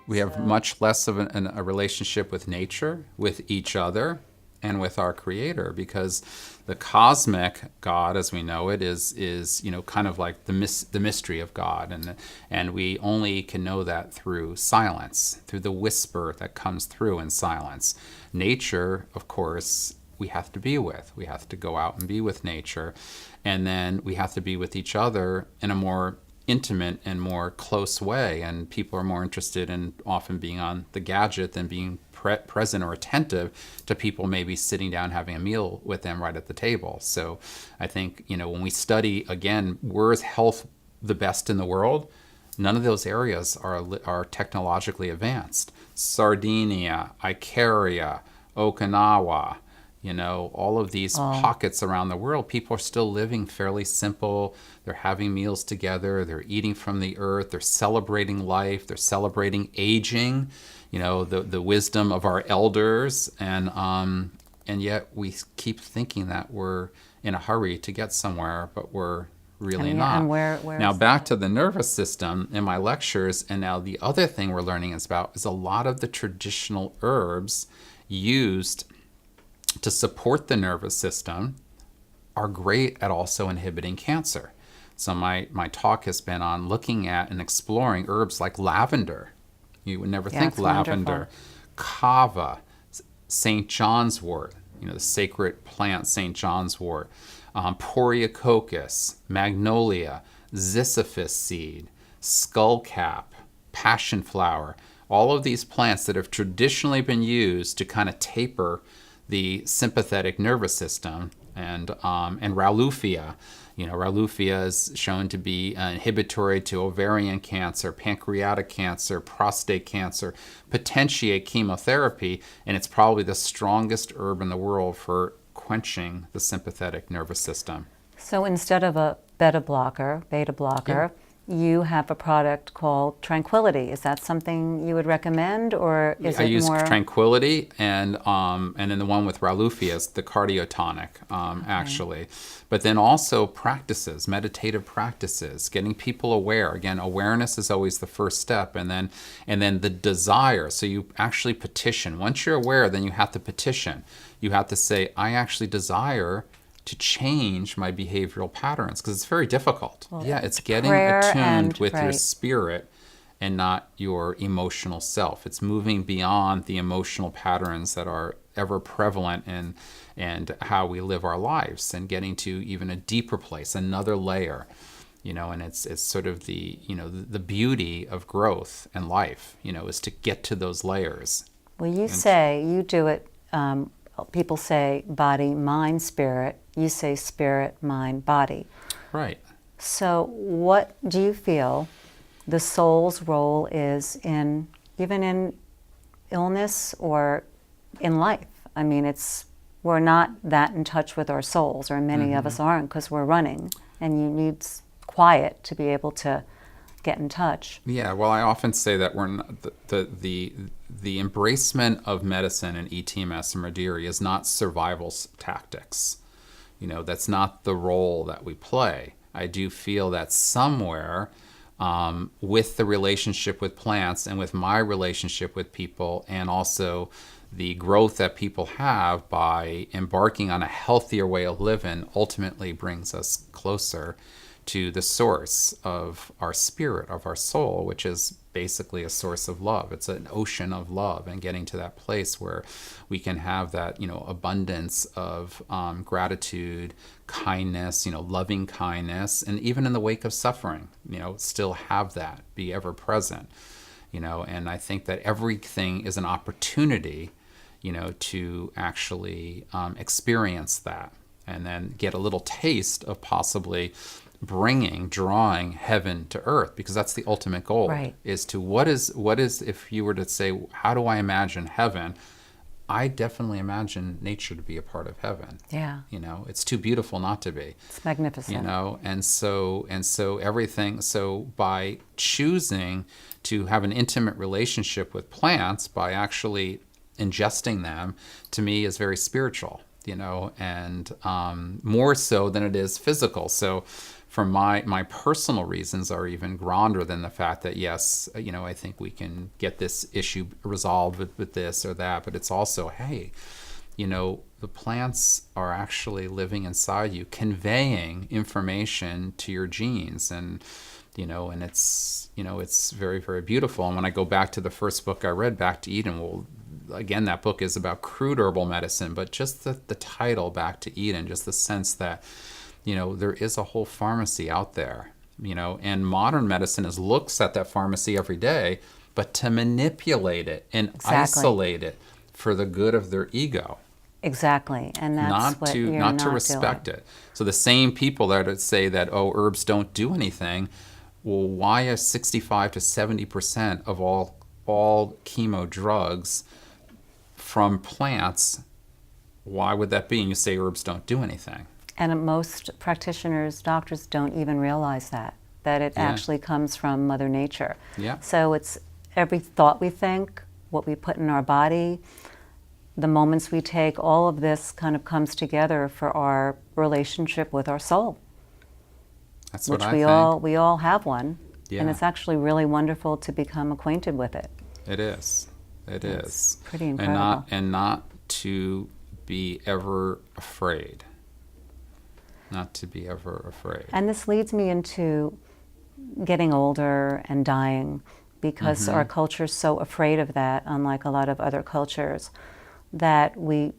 We have So, much less of a relationship with nature, with each other, and with our Creator, because the cosmic God, as we know it, is kind of like the mystery of God, and we only can know that through silence, through the whisper that comes through in silence. Nature, of course, we have to be with. We have to go out and be with nature, and then we have to be with each other in a more intimate and more close way. And people are more interested in often being on the gadget than being present or attentive to people maybe sitting down having a meal with them right at the table. So I think, when we study, again, where is health the best in the world? None of those areas are technologically advanced. Sardinia, Icaria, Okinawa, all of these well, pockets around the world, people are still living fairly simple. They're having meals together. They're eating from the earth. They're celebrating life. They're celebrating aging, the wisdom of our elders. And yet we keep thinking that we're in a hurry to get somewhere, but we're really and not. where Now, is back that? to the nervous system in my lectures, and now the other thing we're learning is a lot of the traditional herbs used to support the nervous system are great at also inhibiting cancer. So my talk has been on looking at and exploring herbs like lavender. You would never Yeah, think it's wonderful. lavender, kava, St. John's wort, the sacred plant St. John's wort, Poriococcus, magnolia, ziziphus seed, skullcap, passion flower, all of these plants that have traditionally been used to kind of taper the sympathetic nervous system, and Ralufia. Ralufia is shown to be inhibitory to ovarian cancer, pancreatic cancer, prostate cancer, potentiate chemotherapy, and it's probably the strongest herb in the world for quenching the sympathetic nervous system. So instead of a beta Yeah. blocker, you have a product called Tranquility. Is that something you would recommend, or is I it use more? Tranquility, and then the one with Ralufia is the cardiotonic, Okay. actually. But then also practices, meditative practices, getting people aware. Again, awareness is always the first step, and then the desire. So you actually petition. Once you're aware, then you have to petition. You have to say, I actually desire to change my behavioral patterns, because it's very difficult. Well, Yeah, it's it's getting prayer attuned and with your right. spirit and not your emotional self. It's moving beyond the emotional patterns that are ever prevalent in and how we live our lives, and getting to even a deeper place, another layer. And it's sort of the beauty of growth and life, is to get to those layers. Well, you And say you do it. People say body, mind, spirit. You say spirit, mind, body. right. So, what do you feel the soul's role is in, even in illness or in life? I mean, we're not that in touch with our souls, or many of us aren't, because we're running, and you need quiet to be able to get in touch. Yeah, well, I often say that we're not, the embracement of medicine and ETMS and Mederi is not survival tactics. That's not the role that we play. I do feel that somewhere, with the relationship with plants and with my relationship with people, and also the growth that people have by embarking on a healthier way of living, ultimately brings us closer to the source of our spirit, of our soul, which is basically a source of love. It's an ocean of love, and getting to that place where we can have that, abundance of gratitude, kindness, loving kindness, and even in the wake of suffering, still have that, be ever present, and I think that everything is an opportunity, to actually experience that, and then get a little taste of possibly drawing heaven to earth, because that's the ultimate goal, Right. is to what is if you were to say, how do I imagine heaven? I definitely imagine nature to be a part of heaven. Yeah. It's too beautiful not to be. It's magnificent. And so everything, so by choosing to have an intimate relationship with plants, by actually ingesting them, to me is very spiritual. and more so than it is physical. So for my personal reasons are even grander than the fact that, yes, I think we can get this issue resolved with this or that, but it's also, hey, the plants are actually living inside you, conveying information to your genes, and it's very, very beautiful. And when I go back to the first book I read, Back to Eden, well, again, that book is about crude herbal medicine, but just the title, Back to Eden, just the sense that there is a whole pharmacy out there, and modern medicine looks at that pharmacy every day, but to manipulate it and isolate it for the good of their ego. Exactly, and that's not to respect it. So the same people that say that, oh, herbs don't do anything, well, why is 65 to 70% of all chemo drugs from plants? Why would that be? And you say herbs don't do anything. And most practitioners, doctors, don't even realize that it actually comes from Mother Nature. Yeah. So it's every thought we think, what we put in our body, the moments we take, all of this kind of comes together for our relationship with our soul. That's what I think. We all have one, yeah. And it's actually really wonderful to become acquainted with it. It is. It's pretty incredible. And not to be ever afraid. Not to be ever afraid. And this leads me into getting older and dying, because our culture is so afraid of that, unlike a lot of other cultures, that we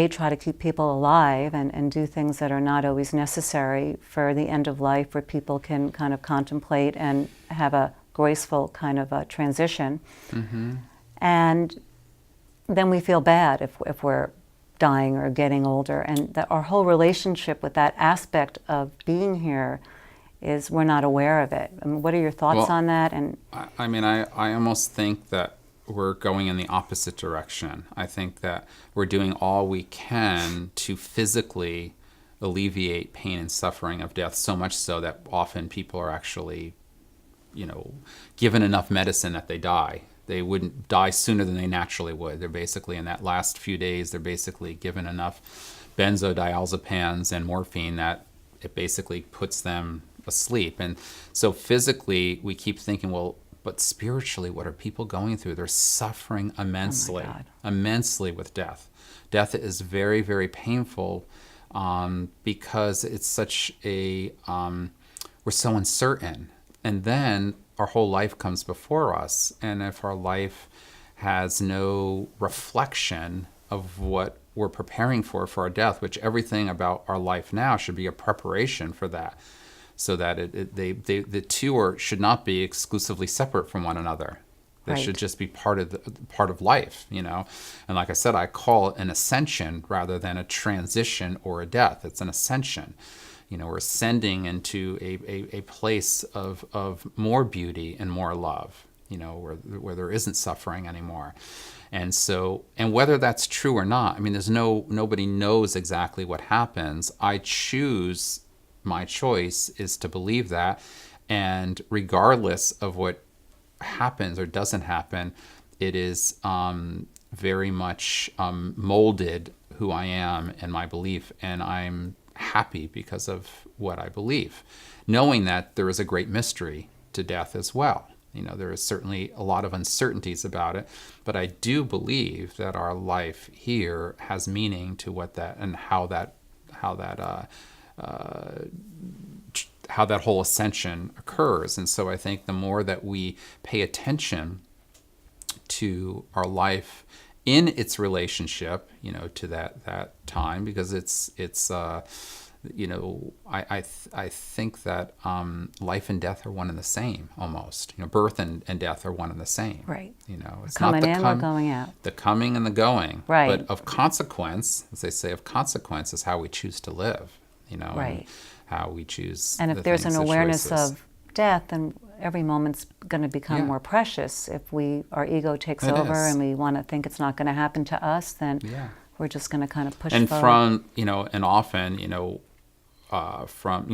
try to keep people alive and do things that are not always necessary for the end of life, where people can kind of contemplate and have a graceful kind of a transition. And then we feel bad if we're dying or getting older, and that our whole relationship with that aspect of being here is we're not aware of it. I mean, what are your thoughts on that? And I almost think that we're going in the opposite direction. I think that we're doing all we can to physically alleviate pain and suffering of death, so much so that often people are actually, given enough medicine that they die. They wouldn't die sooner than they naturally would. They're basically, in that last few days, they're basically given enough benzodiazepines and morphine that it basically puts them asleep. And so physically, we keep thinking, well, but spiritually, what are people going through? They're suffering immensely, immensely with death. Death is very, very painful because it's such a, we're so uncertain. And then our whole life comes before us. And if our life has no reflection of what we're preparing for our death, which everything about our life now should be a preparation for that, so that the two should not be exclusively separate from one another. They should just be part of life, And like I said, I call it an ascension rather than a transition or a death. It's an ascension. We're ascending into a place of more beauty and more love, where there isn't suffering anymore. And so, and whether that's true or not, there's nobody knows exactly what happens. My choice is to believe that, and regardless of what happens or doesn't happen, it is very much molded who I am and my belief, and I'm happy because of what I believe, knowing that there is a great mystery to death as well. There is certainly a lot of uncertainties about it, but I do believe that our life here has meaning to what that and how that whole ascension occurs. And so I think the more that we pay attention to our life in its relationship, to that time, because I think that life and death are one and the same almost. Birth and death are one and the same. Right. It's coming not in or going out. The coming and the going. Right. But of consequence, as they say, of consequence is how we choose to live. Right. And how we choose. And if there's an awareness of death, then every moment's going to become more precious. If our ego takes over and we want to think it's not going to happen to us, then we're just going to kind of push forward. And often,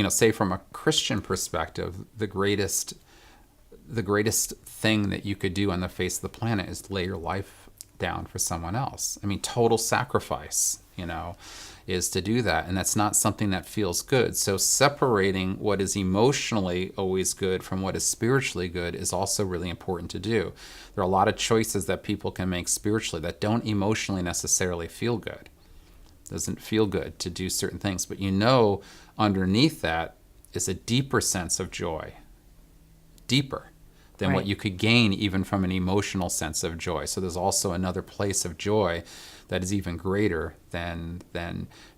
say from a Christian perspective, the greatest thing that you could do on the face of the planet is lay your life down for someone else. Total sacrifice. is to do that. And that's not something that feels good. So separating what is emotionally always good from what is spiritually good is also really important to do. There are a lot of choices that people can make spiritually that don't emotionally necessarily feel good. It doesn't feel good to do certain things, but underneath that is a deeper sense of joy, deeper than what you could gain even from an emotional sense of joy. So there's also another place of joy that is even greater than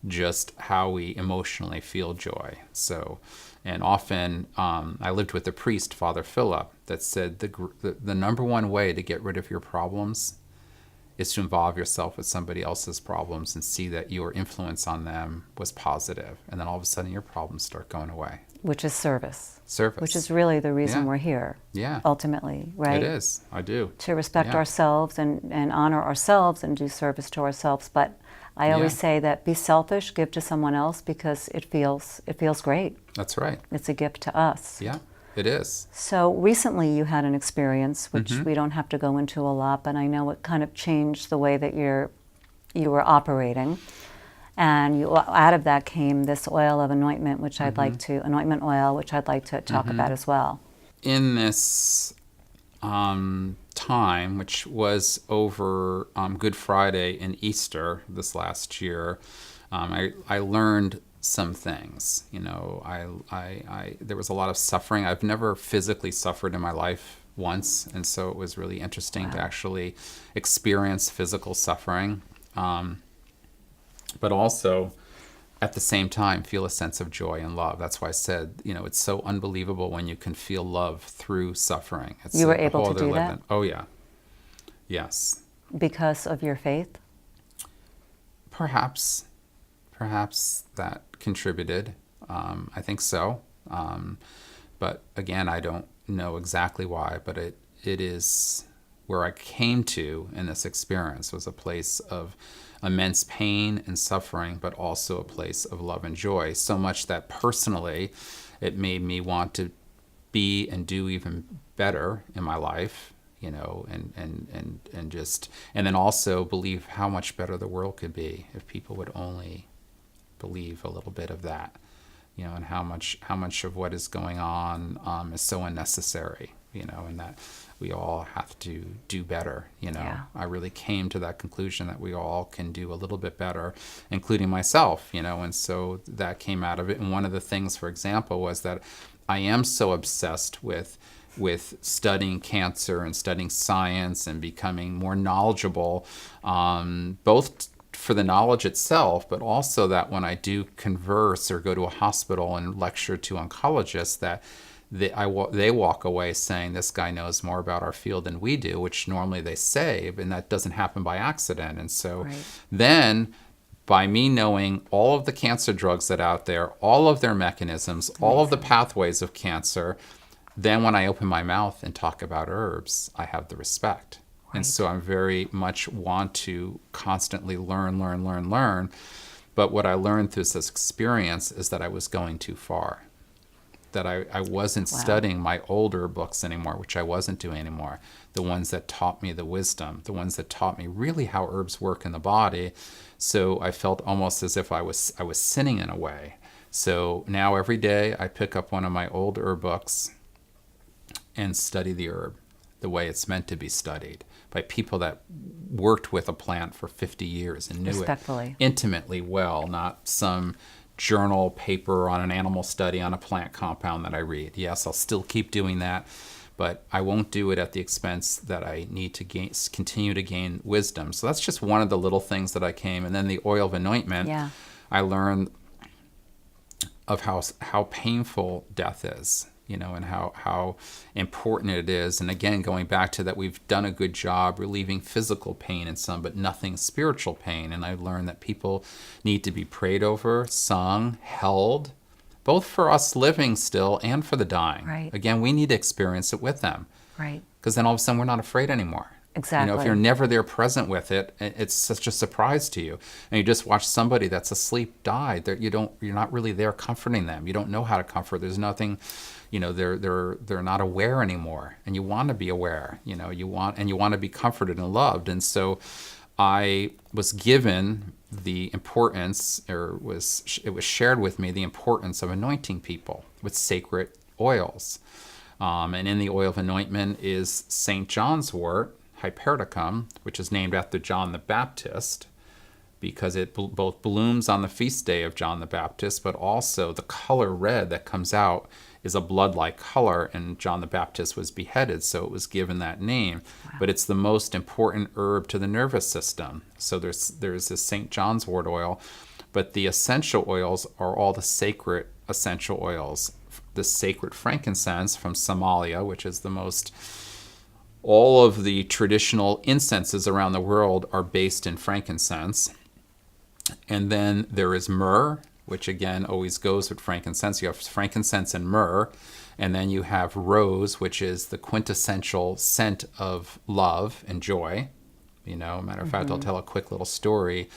just how we emotionally feel joy. So, and often I lived with a priest, Father Philip, that said the number one way to get rid of your problems is to involve yourself with somebody else's problems and see that your influence on them was positive. And then all of a sudden your problems start going away. Which is service. Service. Which is really the reason we're here. Yeah. Ultimately, right? It is. I do. To respect ourselves and honor ourselves and do service to ourselves. But I always say that be selfish, give to someone else because it feels great. That's right. It's a gift to us. Yeah, it is. So recently you had an experience, which we don't have to go into a lot, but I know it kind of changed the way that you were operating. And out of that came this oil of anointment, which anointment oil, which I'd like to talk about as well. In this time, which was over Good Friday and Easter this last year, I learned some things. There was a lot of suffering. I've never physically suffered in my life once, and so it was really interesting to actually experience physical suffering. But also, at the same time, feel a sense of joy and love. That's why I said, it's so unbelievable when you can feel love through suffering. You were able to do that? Oh, yeah. Yes. Because of your faith? Perhaps that contributed. I think so. But again, I don't know exactly why, but it is where I came to in this experience was a place of immense pain and suffering, but also a place of love and joy. So much that personally, it made me want to be and do even better in my life, and then also believe how much better the world could be if people would only believe a little bit of that, and how much of what is going on is so unnecessary, and that we all have to do better. I really came to that conclusion that we all can do a little bit better, including myself, and so that came out of it. And one of the things, for example, was that I am so obsessed with studying cancer and studying science and becoming more knowledgeable, both for the knowledge itself, but also that when I do converse or go to a hospital and lecture to oncologists, that they walk away saying this guy knows more about our field than we do, which normally they say, and that doesn't happen by accident. And so then by me knowing all of the cancer drugs that are out there, all of their mechanisms, all of the pathways of cancer, then when I open my mouth and talk about herbs, I have the respect. And so I very much want to constantly learn. But what I learned through this experience is that I was going too far. That I wasn't studying my older books anymore, which I wasn't doing anymore. The ones that taught me the wisdom, the ones that taught me really how herbs work in the body. So I felt almost as if I was sinning in a way. So now every day I pick up one of my old herb books and study the herb the way it's meant to be studied by people that worked with a plant for 50 years and knew it intimately well, not some journal paper on an animal study on a plant compound that I read. Yes, I'll still keep doing that, but I won't do it at the expense that I need to continue to gain wisdom. So that's just one of the little things that I came. And then the oil of anointment, I learned of how painful death is, and how important it is. And again, going back to that, we've done a good job relieving physical pain in some, but nothing spiritual pain. And I learned that people need to be prayed over, sung, held, both for us living still and for the dying. Again, we need to experience it with them. Because then all of a sudden we're not afraid anymore. Exactly. If you're never there present with it, it's such a surprise to you. And you just watch somebody that's asleep die. You're not really there comforting them. You don't know how to comfort. There's nothing, they're not aware anymore. And you want to be aware. You want to be comforted and loved. And so I was given the importance, or it was shared with me the importance of anointing people with sacred oils. And in the oil of anointment is St. John's wort, Hypericum, which is named after John the Baptist, because it both blooms on the feast day of John the Baptist, but also the color red that comes out is a blood-like color, and John the Baptist was beheaded, so it was given that name. Wow. But it's the most important herb to the nervous system. So there's this St. John's wort oil, but the essential oils are all the sacred essential oils. The sacred frankincense from Somalia, which is the most... All of the traditional incenses around the world are based in frankincense. And then there is myrrh, which again always goes with frankincense. You have frankincense and myrrh. And then you have rose, which is the quintessential scent of love and joy. Matter of fact, I'll tell a quick little story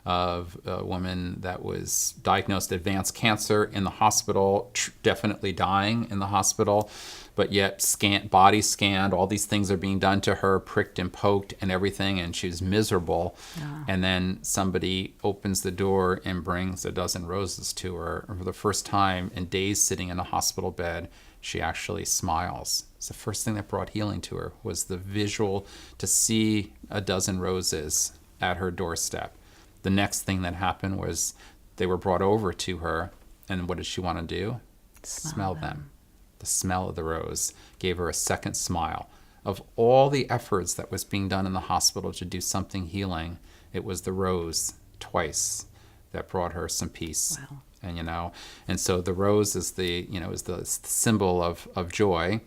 of a woman that was diagnosed advanced cancer in the hospital, definitely dying in the hospital, but yet body scanned, all these things are being done to her, pricked and poked and everything, and she was miserable. Yeah. And then somebody opens the door and brings a dozen roses to her. For the first time in days sitting in a hospital bed, she actually smiles. It's the first thing that brought healing to her, was the visual to see a dozen roses at her doorstep. The next thing that happened was they were brought over to her, and what did she want to do? Smell them. The smell of the rose gave her a second smile. Of all the efforts that was being done in the hospital to do something healing, it was the rose twice that brought her some peace. Wow. And so the rose is is the symbol of joy,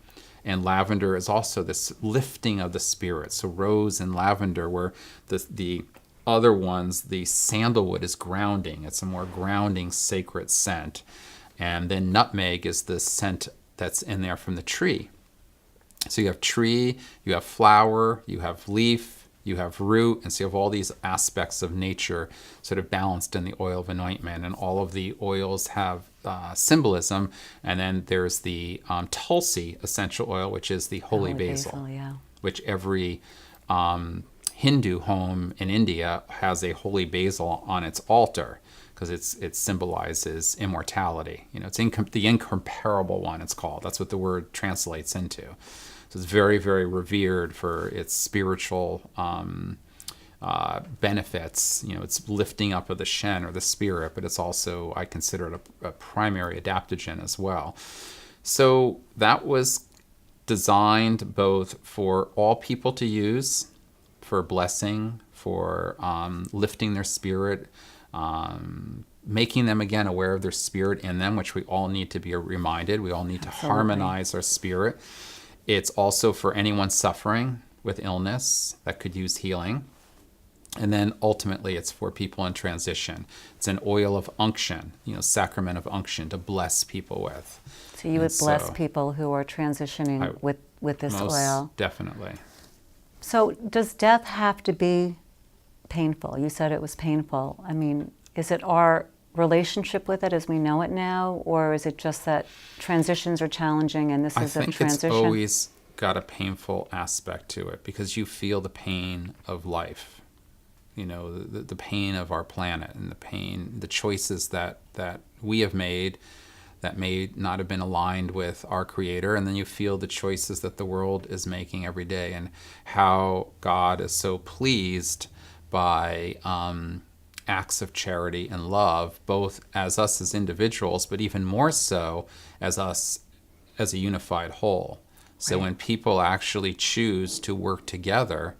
and lavender is also this lifting of the spirit. So rose and lavender were the other ones. The sandalwood is grounding. It's a more grounding, sacred scent. And then nutmeg is the scent that's in there from the tree. So you have tree, you have flower, you have leaf, you have root, and so you have all these aspects of nature sort of balanced in the oil of anointment, and all of the oils have symbolism. And then there's the Tulsi essential oil, which is the holy basil, yeah. Which every Hindu home in India has a holy basil on its altar, because it symbolizes immortality. It's the incomparable one, it's called. That's what the word translates into. So it's very, very revered for its spiritual benefits. It's lifting up of the Shen, or the spirit, but it's also, I consider it a primary adaptogen as well. So that was designed both for all people to use, for blessing, for lifting their spirit, making them again aware of their spirit in them, which we all need to be reminded. We all need to harmonize our spirit. It's also for anyone suffering with illness that could use healing. And then ultimately it's for people in transition. It's an oil of unction, sacrament of unction, to bless people with. So you would bless people who are transitioning with this oil? Definitely. So does death have to be painful? You said it was painful. I mean, is it our relationship with it as we know it now, or is it just that transitions are challenging and this is a transition? I think it's always got a painful aspect to it, because you feel the pain of life, the pain of our planet, and the choices that we have made that may not have been aligned with our Creator, and then you feel the choices that the world is making every day, and how God is so pleased by acts of charity and love, both as us as individuals, but even more so as us as a unified whole. So when people actually choose to work together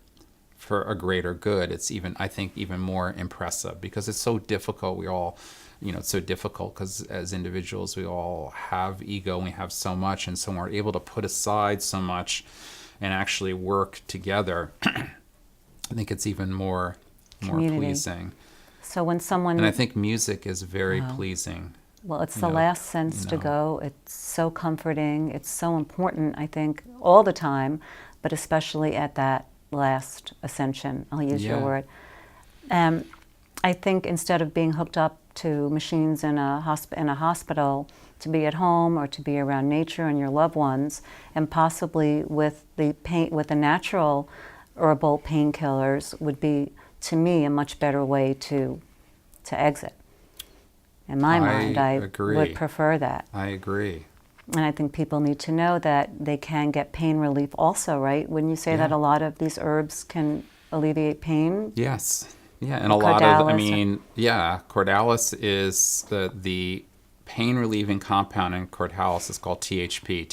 for a greater good, it's I think even more impressive, because it's so difficult. We all, it's so difficult because as individuals, we all have ego, and we have so much, and so we're able to put aside so much and actually work together. I think it's even more pleasing. So when someone... And I think music is very pleasing. Well, it's the last sense to go. It's so comforting. It's so important, I think, all the time, but especially at that last ascension. I'll use your word. I think instead of being hooked up to machines in a hospital, to be at home or to be around nature and your loved ones, and possibly with the natural herbal painkillers, would be to me, a much better way to exit. In my mind, I agree. would prefer that. I agree. And I think people need to know that they can get pain relief also, right? Wouldn't you say that a lot of these herbs can alleviate pain? Yes. Yeah, and a lot of, I Cordalis. mean, yeah, cordalis is the pain relieving compound in cordalis is called THP,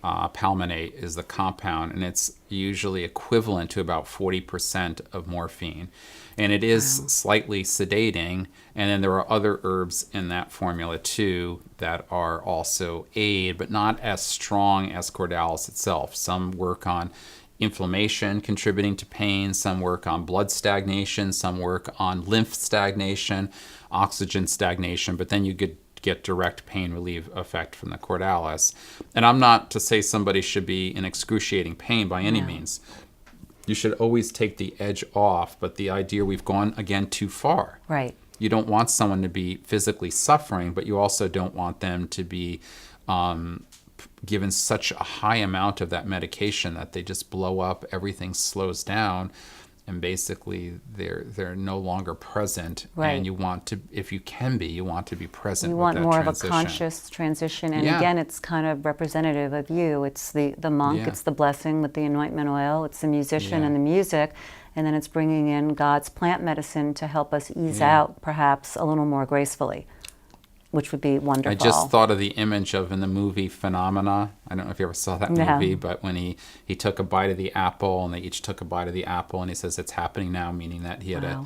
tetrahydropalminate is the compound, and it's usually equivalent to about 40% of morphine. And it is slightly sedating, and then there are other herbs in that formula too that are also aid, but not as strong as cordalis itself. Some work on inflammation contributing to pain, some work on blood stagnation, some work on lymph stagnation, oxygen stagnation, but then you get direct pain relief effect from the cordalis. And I'm not to say somebody should be in excruciating pain by any means. You should always take the edge off, but the idea we've gone again too far. Right. You don't want someone to be physically suffering, but you also don't want them to be given such a high amount of that medication that they just blow up, everything slows down, and basically they're no longer present. Right. And you want to, if you can be, you want to be present. You with want that more transition. of a conscious transition. And Yeah. again, it's kind of representative of you. It's the monk, Yeah. it's the blessing with the anointment oil, it's the musician Yeah. and the music, and then it's bringing in God's plant medicine to help us ease Yeah. out perhaps a little more gracefully, which would be wonderful. I just thought of the image of in the movie Phenomena. I don't know if you ever saw that No. movie, but when he took a bite of the apple, and they each took a bite of the apple, and he says it's happening now, meaning that he had Wow.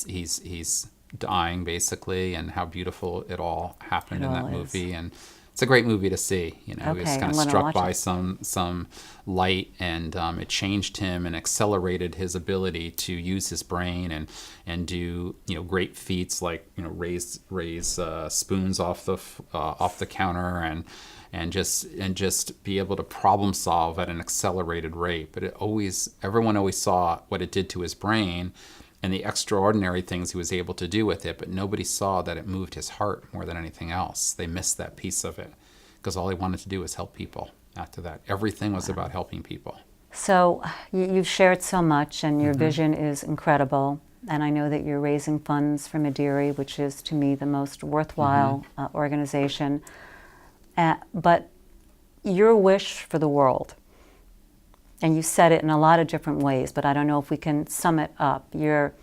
he's dying basically, and how beautiful it all happened in It that all is. movie. And it's a great movie to see. You know, he was Okay, kind I'm of gonna struck watch by it. some light, and it changed him and accelerated his ability to use his brain and do great feats like raise spoons off the counter and just be able to problem solve at an accelerated rate. But everyone always saw what it did to his brain and the extraordinary things he was able to do with it, but nobody saw that it moved his heart more than anything else. They missed that piece of it because all he wanted to do was help people. After that, everything was about helping people. So you've shared so much, and your Mm-hmm. vision is incredible. And I know that you're raising funds for Mederi, which is to me the most worthwhile Mm-hmm. organization. But your wish for the world, and you said it in a lot of different ways, but I don't know if we can sum it up, your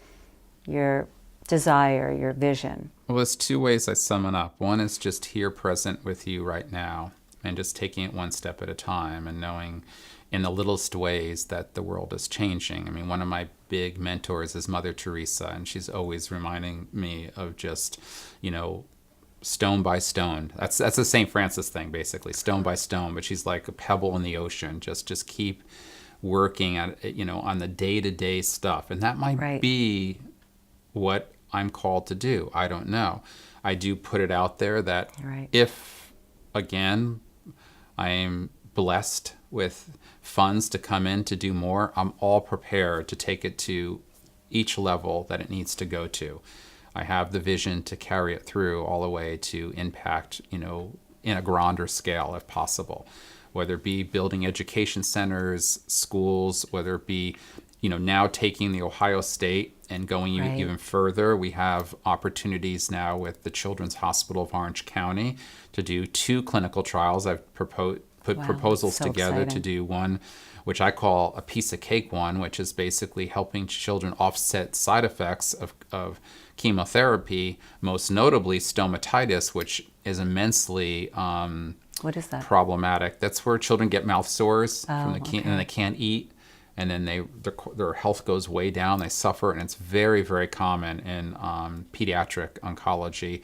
desire, your vision. Well, there's two ways I sum it up. One is just here present with you right now and just taking it one step at a time and knowing in the littlest ways that the world is changing. I mean, one of my big mentors is Mother Teresa, and she's always reminding me of just, stone by stone. That's the St. Francis thing, basically, stone by stone. But she's like a pebble in the ocean. Just keep working at on the day-to-day stuff, and that might Right. be what I'm called to do. I don't know. I do put it out there that Right. if, again, I am blessed with funds to come in to do more, I'm all prepared to take it to each level that it needs to go to. I have the vision to carry it through all the way to impact, in a grander scale if possible, whether it be building education centers, schools, whether it be, now taking the Ohio State and going Right. even further. We have opportunities now with the Children's Hospital of Orange County to do 2 clinical trials. I've put Wow, proposals so together to exciting. do one, which I call a piece of cake one, which is basically helping children offset side effects of chemotherapy, most notably stomatitis, which is immensely What is that? problematic. That's where children get mouth sores from okay. and they can't eat, and then their health goes way down. They suffer, and it's very, very common in pediatric oncology.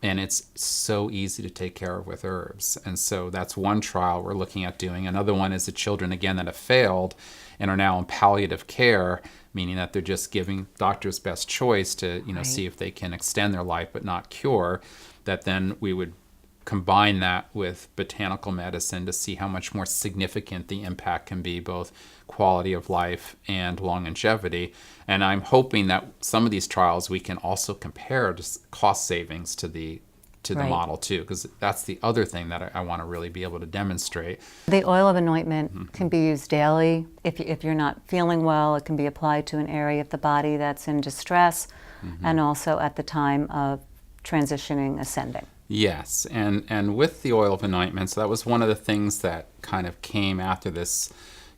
And it's so easy to take care of with herbs. And so that's one trial we're looking at doing. Another one is the children, again, that have failed and are now in palliative care, meaning that they're just giving doctors best choice to, Right. see if they can extend their life but not cure. That then we would combine that with botanical medicine to see how much more significant the impact can be, both quality of life and longevity. And I'm hoping that some of these trials we can also compare just cost savings to to the Right. model too, because that's the other thing that I want to really be able to demonstrate. The oil of anointment can be used daily. If you're not feeling well, it can be applied to an area of the body that's in distress, and also at the time of transitioning, ascending. Yes, and with the oil of anointment, so that was one of the things that kind of came after this,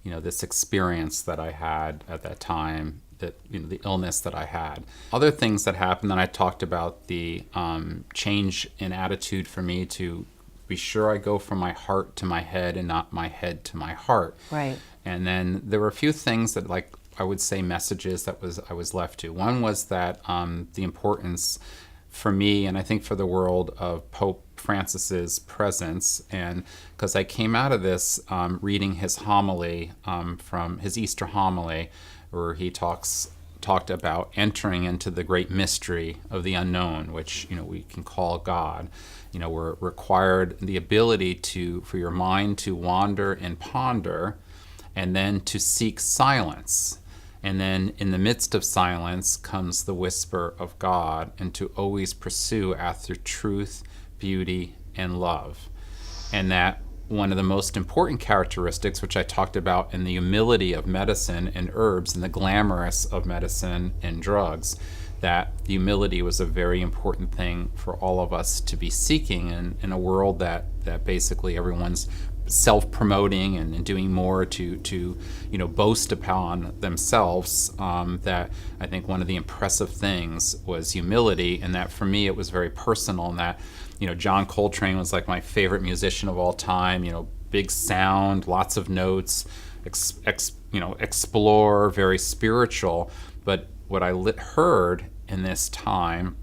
this experience that I had at that time, that the illness that I had. Other things that happened, that I talked about the change in attitude for me to be sure I go from my heart to my head and not my head to my heart. Right. And then there were a few things that, like, I would say messages that I was left to. One was that the importance for me, and I think for the world, of Pope Francis's presence. And because I came out of this reading his homily, from his Easter homily, where he talked about entering into the great mystery of the unknown, which we can call God. We're required the ability for your mind to wander and ponder, and then to seek silence. And then in the midst of silence comes the whisper of God, and to always pursue after truth, beauty, and love. And that one of the most important characteristics, which I talked about in the humility of medicine and herbs and the glamorous of medicine and drugs, that humility was a very important thing for all of us to be seeking in a world that basically everyone's self-promoting and doing more to boast upon themselves. That I think one of the impressive things was humility, and that for me it was very personal. And that John Coltrane was like my favorite musician of all time. Big sound, lots of notes, explore, very spiritual. But what I heard in this time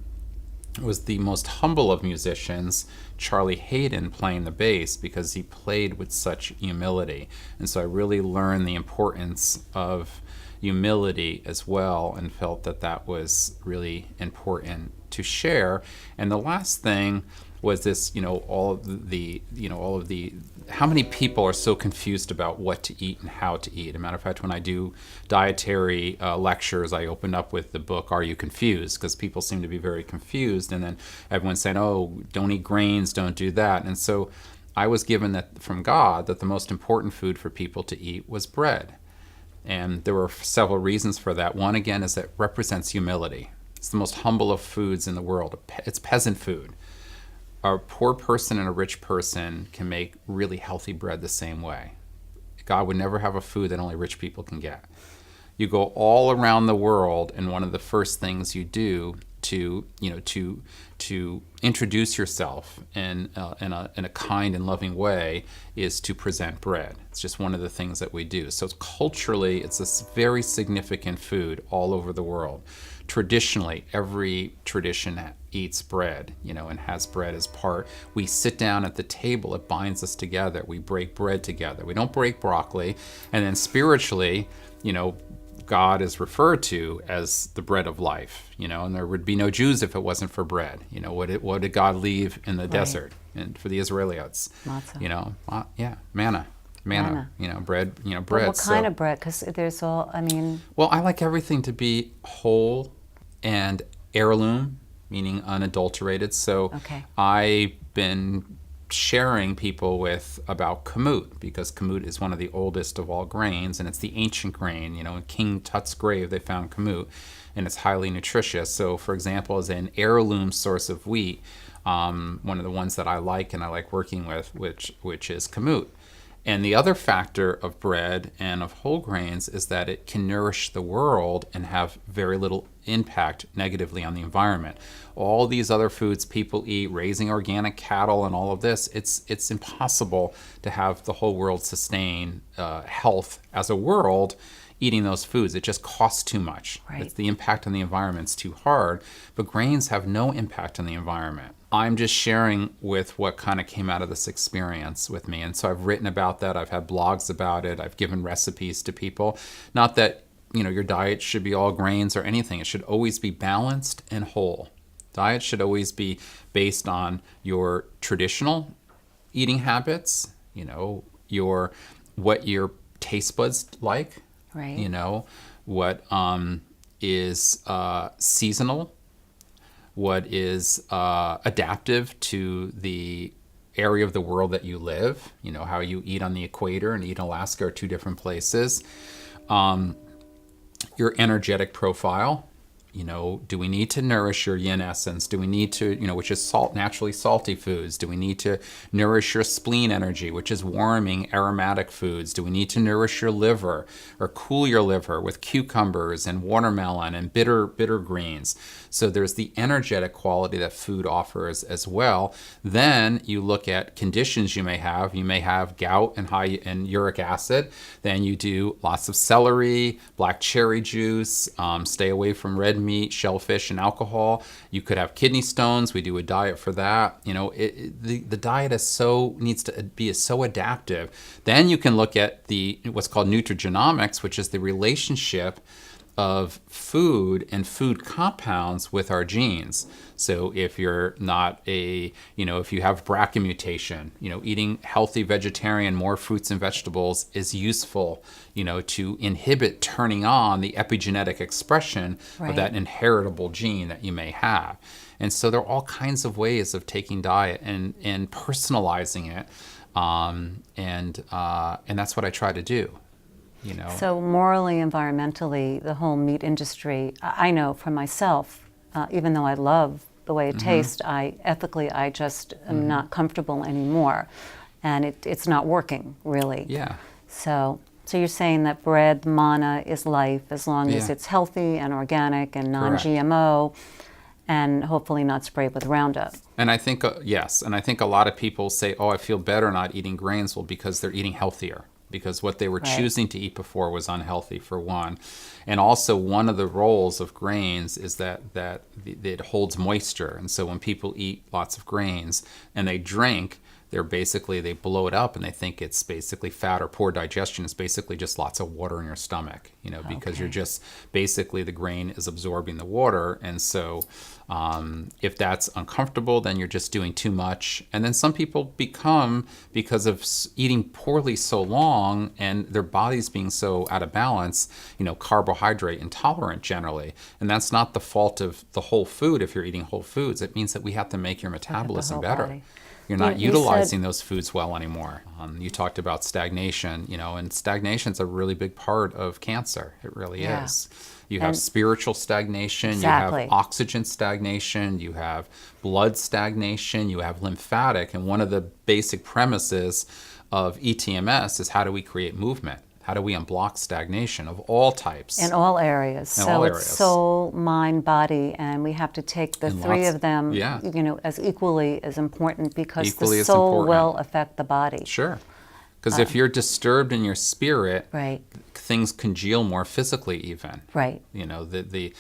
was the most humble of musicians, Charlie Hayden, playing the bass, because he played with such humility. And so I really learned the importance of humility as well, and felt that was really important to share. And the last thing was this, all of the how many people are so confused about what to eat and how to eat. As a matter of fact, when I do dietary lectures, I open up with the book, Are You Confused? Because people seem to be very confused. And then everyone's saying, oh, don't eat grains, don't do that. And so I was given that from God, that the most important food for people to eat was bread. And there were several reasons for that. One, again, is that it represents humility. It's the most humble of foods in the world. It's peasant food. A poor person and a rich person can make really healthy bread the same way. God would never have a food that only rich people can get. You go all around the world, and one of the first things you do to introduce yourself in a kind and loving way is to present bread. It's just one of the things that we do. So culturally, it's a very significant food all over the world. Traditionally, every tradition eats bread, and has bread as part. We sit down at the table, it binds us together. We break bread together. We don't break broccoli. And then spiritually, God is referred to as the bread of life, and there would be no Jews if it wasn't for bread. What did God leave in the desert and for the Israelites? Matzah. Manna. Bread, bread. But what kind of bread? Because there's all, Well, I like everything to be whole and heirloom, meaning unadulterated. So Okay. I've been sharing people about kamut, because kamut is one of the oldest of all grains, and it's the ancient grain. In King Tut's grave they found kamut, and it's highly nutritious. So, for example, as an heirloom source of wheat, one of the ones that I like and I like working with, which is kamut. And the other factor of bread and of whole grains is that it can nourish the world and have very little impact negatively on the environment. All these other foods people eat, raising organic cattle and all of this, it's impossible to have the whole world sustain health as a world eating those foods. It just costs too much. Right. The impact on the environment's too hard, but grains have no impact on the environment. I'm just sharing with what kind of came out of this experience with me. And so I've written about that. I've had blogs about it. I've given recipes to people. Not that, your diet should be all grains or anything. It should always be balanced and whole. Diet should always be based on your traditional eating habits, what your taste buds like, Right. what is seasonal, what is adaptive to the area of the world that you live. You know, how you eat on the equator and eat in Alaska are two different places. Your energetic profile. You know, do we need to nourish your yin essence? Do we need to, you know, which is salt, naturally salty foods? Do we need to nourish your spleen energy, which is warming aromatic foods? Do we need to nourish your liver or cool your liver with cucumbers and watermelon and bitter greens? So there's the energetic quality that food offers as well. Then you look at conditions you may have. You may have gout and high and uric acid. Then you do lots of celery, black cherry juice, stay away from red meat, shellfish, and alcohol. You could have kidney stones. We do a diet for that. You know, the diet needs to be so adaptive. Then you can look at the what's called nutrigenomics, which is the relationship of food and food compounds with our genes. So if you're not if you have BRCA mutation, eating healthy vegetarian, more fruits and vegetables is useful, to inhibit turning on the epigenetic expression of that inheritable gene that you may have. And so there are all kinds of ways of taking diet and personalizing it. And that's what I try to do. So morally, environmentally, the whole meat industry, I know for myself, even though I love the way it tastes, ethically I just am not comfortable anymore. And it's not working, really. Yeah. So you're saying that bread, manna is life as long as it's healthy and organic and non-GMO and hopefully not sprayed with Roundup. And I think, yes, and I think a lot of people say, oh, I feel better not eating grains, well, because they're eating healthier. Because what they were choosing to eat before was unhealthy, for one. And also one of the roles of grains is that it holds moisture. And so when people eat lots of grains and they drink, they blow it up and they think it's basically fat or poor digestion. It's basically just lots of water in your stomach, because you're just basically the grain is absorbing the water. And so if that's uncomfortable, then you're just doing too much. And then some people become, because of eating poorly so long and their bodies being so out of balance, carbohydrate intolerant generally. And that's not the fault of the whole food. If you're eating whole foods, it means that we have to make your metabolism better. Body. You're not utilizing those foods well anymore. You talked about stagnation, and stagnation's a really big part of cancer. It really is. You have spiritual stagnation, you have oxygen stagnation, you have blood stagnation, you have lymphatic. And one of the basic premises of ETMS is how do we create movement? How do we unblock stagnation of all types? In all areas. It's soul, mind, body, and we have to take the three of them, as equally as important because the soul will affect the body. Sure. Because if you're disturbed in your spirit, things congeal more physically even. Right. The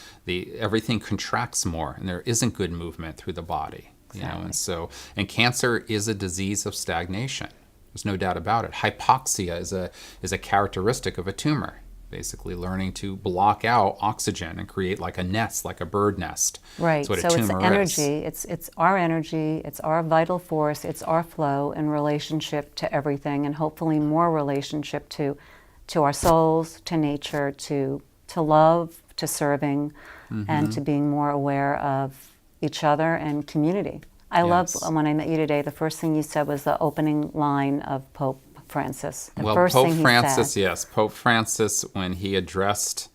everything contracts more and there isn't good movement through the body. Exactly. And cancer is a disease of stagnation. There's no doubt about it. Hypoxia is a characteristic of a tumor, basically learning to block out oxygen and create like a nest, like a bird nest. Right. That's what so a tumor it's energy. It's our energy. It's our vital force. It's our flow in relationship to everything, and hopefully more relationship to our souls, to nature, to love, to serving, and to being more aware of each other and community. I loved when I met you today, the first thing you said was the opening line of Pope Francis. Pope Francis, when he addressed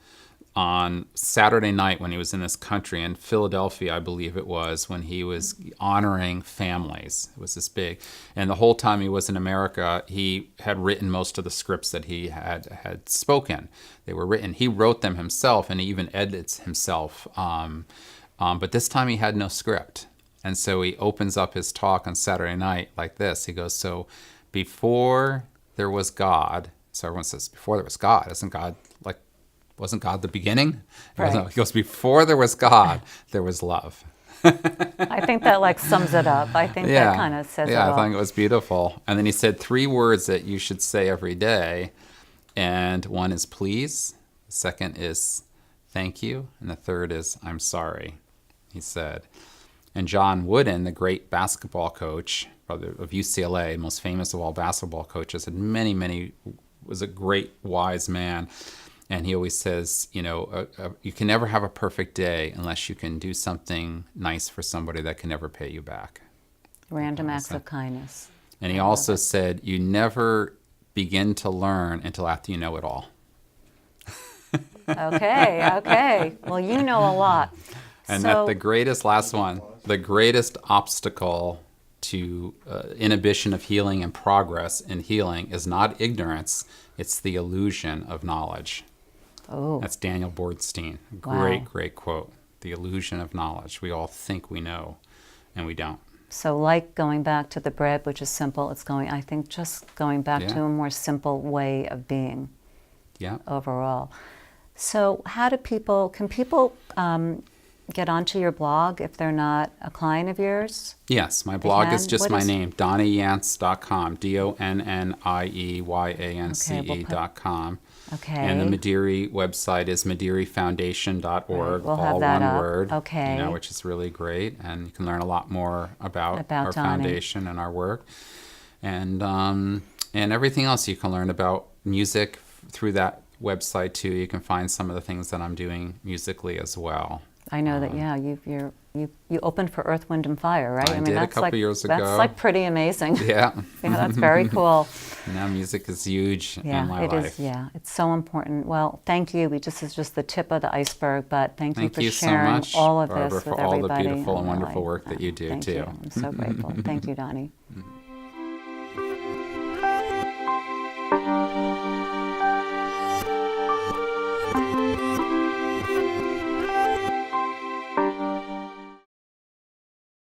on Saturday night when he was in this country, in Philadelphia, I believe it was, when he was honoring families. It was this big. And the whole time he was in America, he had written most of the scripts that he had spoken. They were written. He wrote them himself, and he even edits himself. But this time he had no script. And so he opens up his talk on Saturday night like this. He goes, so before there was God, so everyone says, before there was God, wasn't God the beginning? Right. He goes, before there was God, there was love. I think that sums it up. I think that kind of says it all. Yeah, I think it was beautiful. And then he said 3 words that you should say every day. And one is please, the second is thank you, and the third is I'm sorry, he said. And John Wooden, the great basketball coach of UCLA, most famous of all basketball coaches, was a great, wise man. And he always says, you can never have a perfect day unless you can do something nice for somebody that can never pay you back. Random acts of kindness. And he also said, you never begin to learn until after you know it all. Okay. Well, you know a lot. And that the greatest, last one, the greatest obstacle to inhibition of healing and progress in healing is not ignorance, it's the illusion of knowledge. Oh. That's Daniel Bordstein. Wow. Great quote. The illusion of knowledge. We all think we know, and we don't. So like going back to the bread, which is simple, I think just going back to a more simple way of being overall. So how do can people get onto your blog if they're not a client of yours? Yes, my blog is just my name, DonnieYance.com, DonnieYance.com. Okay. And the Mederi website is mederifoundation.org, We'll have all that one up. word, Okay. which is really great. And you can learn a lot more about our Donnie. foundation and our work. And everything else you can learn about music through that website too. You can find some of the things that I'm doing musically as well. I know that, you opened for Earth, Wind, and Fire, right? I did a couple years ago. That's like pretty amazing. Yeah. That's very cool. Now music is huge in my life. It's so important. Well, thank you. This is just the tip of the iceberg, but thank you for so sharing much, all of Barbara, this with for all everybody. the beautiful and wonderful work that you do, Thank too. you. I'm so grateful. Thank you, Donnie.